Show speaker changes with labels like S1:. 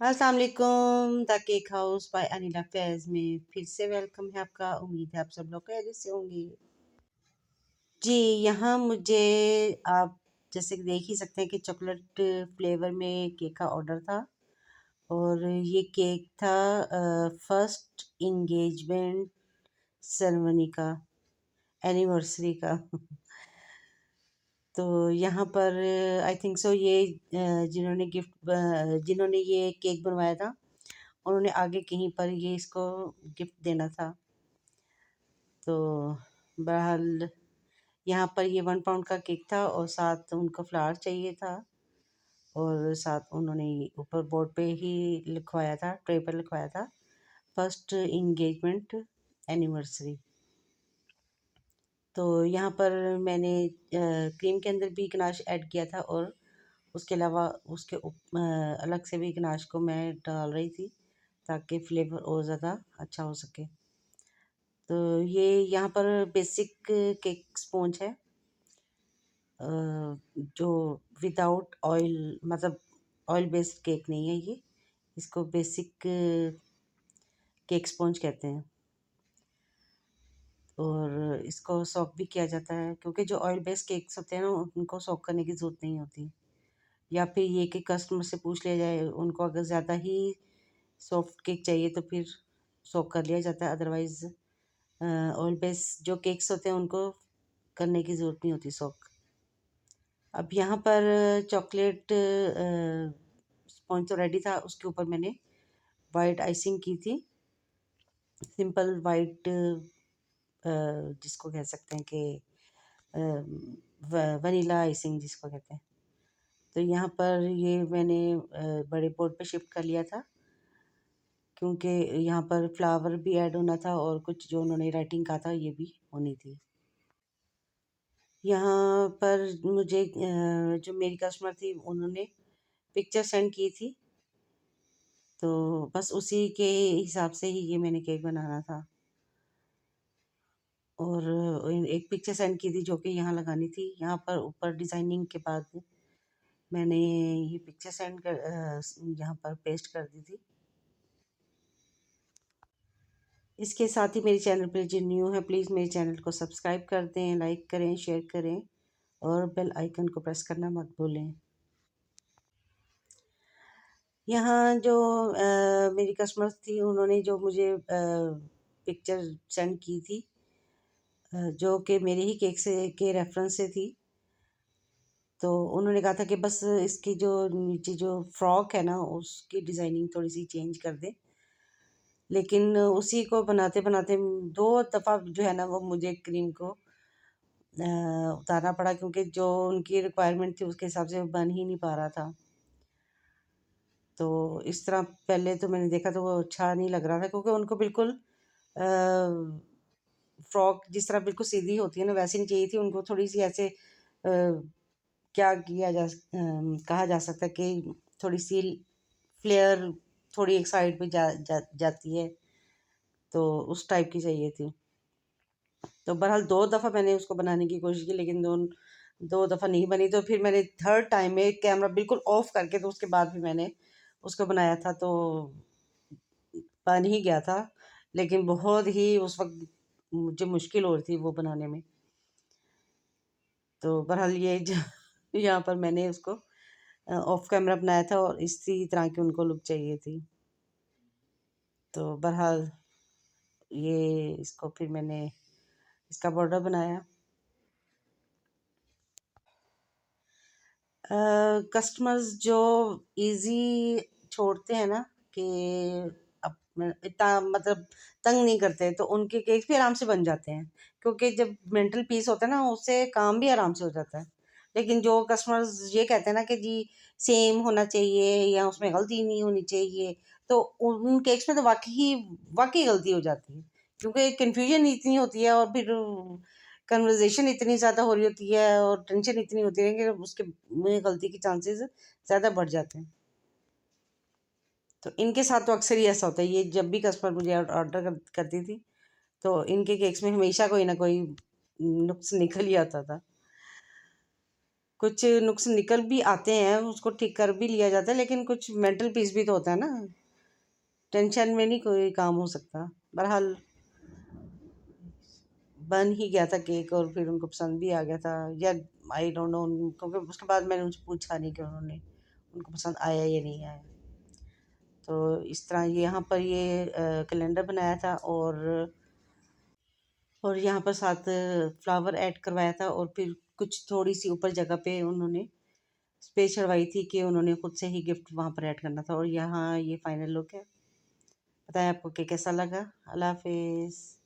S1: अस्सलाम वालेकुम the cake house by Anila Faiz में फिर से वेलकम है आपका। उम्मीद है आप सब लोग खैरियत से होंगे। जी, यहाँ मुझे आप जैसे कि देख ही सकते हैं कि चॉकलेट फ्लेवर में केक का ऑर्डर था और ये केक था फर्स्ट इंगेजमेंट सेरेमनी का, एनिवर्सरी का। तो यहाँ पर आई थिंक सो ये जिन्होंने ये केक बनवाया था उन्होंने आगे कहीं पर ये इसको गिफ्ट देना था। तो बहरहाल यहाँ पर ये 1 पाउंड का केक था और साथ उनको फ्लावर चाहिए था और साथ उन्होंने ऊपर बोर्ड पे ही लिखवाया था, ट्रे पर लिखवाया था फर्स्ट इंगेजमेंट एनिवर्सरी। तो यहाँ पर मैंने क्रीम के अंदर भी गनाश ऐड किया था और उसके अलावा अलग से भी गनाश को मैं डाल रही थी ताकि फ्लेवर और ज़्यादा अच्छा हो सके। तो ये यहाँ पर बेसिक केक स्पॉन्ज है जो विदाउट ऑयल, मतलब ऑयल बेस्ड केक नहीं है ये। इसको बेसिक केक स्पॉन्ज कहते हैं और इसको सॉक भी किया जाता है क्योंकि जो ऑयल बेस्ड केक्स होते हैं ना उनको सॉक करने की ज़रूरत नहीं होती। या फिर ये कि कस्टमर से पूछ लिया जाए, उनको अगर ज़्यादा ही सॉफ्ट केक चाहिए तो फिर सॉक कर लिया जाता है। अदरवाइज़ ऑयल बेस्ड जो केक्स होते हैं उनको करने की ज़रूरत नहीं होती सॉक। अब यहाँ पर चॉकलेट स्पॉन्ज तो रेडी था, उसके ऊपर मैंने वाइट आइसिंग की थी। सिंपल वाइट जिसको कह सकते हैं कि वनीला आइसिंग जिसको कहते हैं। तो यहाँ पर ये मैंने बड़े बोर्ड पे शिफ्ट कर लिया था क्योंकि यहाँ पर फ्लावर भी ऐड होना था और कुछ जो उन्होंने राइटिंग कहा था ये भी होनी थी। यहाँ पर मुझे जो मेरी कस्टमर थी उन्होंने पिक्चर सेंड की थी, तो बस उसी के हिसाब से ही ये मैंने केक बनाना था। और एक पिक्चर सेंड की थी जो कि यहाँ लगानी थी। यहाँ पर ऊपर डिज़ाइनिंग के बाद मैंने ये पिक्चर यहाँ पर पेस्ट कर दी थी। इसके साथ ही मेरे चैनल पर जो न्यू है प्लीज़ मेरे चैनल को सब्सक्राइब कर दें, लाइक करें, शेयर करें और बेल आइकन को प्रेस करना मत भूलें। यहाँ जो मेरी कस्टमर थी उन्होंने जो मुझे पिक्चर सेंड की थी जो कि मेरे ही केक से के रेफरेंस से थी। तो उन्होंने कहा था कि बस इसकी जो नीचे जो फ्रॉक है ना उसकी डिज़ाइनिंग थोड़ी सी चेंज कर दें। लेकिन उसी को बनाते बनाते 2 दफ़ा जो है ना वो मुझे क्रीम को उतारना पड़ा क्योंकि जो उनकी रिक्वायरमेंट थी उसके हिसाब से बन ही नहीं पा रहा था। तो इस तरह पहले तो मैंने देखा तो वो अच्छा नहीं लग रहा था क्योंकि उनको बिल्कुल फ्रॉक जिस तरह बिल्कुल सीधी होती है ना वैसी नहीं चाहिए थी। उनको थोड़ी सी ऐसे क्या कहा जा सकता है कि थोड़ी सी फ्लेयर थोड़ी एक साइड पे जाती है, तो उस टाइप की चाहिए थी। तो बहरहाल 2 दफ़ा मैंने उसको बनाने की कोशिश की लेकिन 2 दफ़ा नहीं बनी। तो फिर मैंने थर्ड टाइम में कैमरा बिल्कुल ऑफ करके तो उसके बाद भी मैंने उसको बनाया था, तो बन ही गया था। लेकिन बहुत ही उस वक़्त मुझे मुश्किल हो रही थी वो बनाने में। तो बहरहाल ये यहाँ पर मैंने उसको ऑफ कैमरा बनाया था और इसी तरह की उनको लुक चाहिए थी। तो बहरहाल ये इसको फिर मैंने इसका बॉर्डर बनाया। कस्टमर्स जो इजी छोड़ते हैं ना कि इतना मतलब तंग नहीं करते तो उनके केक भी आराम से बन जाते हैं क्योंकि जब मेंटल पीस होता है ना उससे काम भी आराम से हो जाता है। लेकिन जो कस्टमर्स ये कहते हैं ना कि जी सेम होना चाहिए या उसमें गलती नहीं होनी चाहिए, तो उन केक्स में तो वाकई गलती हो जाती है क्योंकि कन्फ्यूजन इतनी होती है और फिर कन्वर्सेशन इतनी ज़्यादा हो रही होती है और टेंशन इतनी होती है कि उसके में गलती के चांसेस ज़्यादा बढ़ जाते हैं। तो इनके साथ तो अक्सर ही ऐसा होता है। ये जब भी कस्टमर मुझे ऑर्डर करती थी तो इनके केक्स में हमेशा कोई ना कोई नुक्स निकल ही आता था। कुछ नुक्स निकल भी आते हैं, उसको ठीक कर भी लिया जाता है, लेकिन कुछ मेंटल पीस भी तो होता है ना, टेंशन में नहीं कोई काम हो सकता। बहरहाल बन ही गया था केक और फिर उनको पसंद भी आ गया था, या आई डोंट नो, क्योंकि उसके बाद मैंने उनसे पूछा नहीं कि उन्होंने उनको पसंद आया या नहीं आया। तो इस तरह यहाँ पर ये कैलेंडर बनाया था, और यहाँ पर साथ फ्लावर ऐड करवाया था, और फिर कुछ थोड़ी सी ऊपर जगह पे उन्होंने स्पेस छड़वाई थी कि उन्होंने खुद से ही गिफ्ट वहाँ पर ऐड करना था। और यहाँ ये फाइनल लुक है। बताएं आपको कि कैसा लगा। अल्लाह हाफिज़।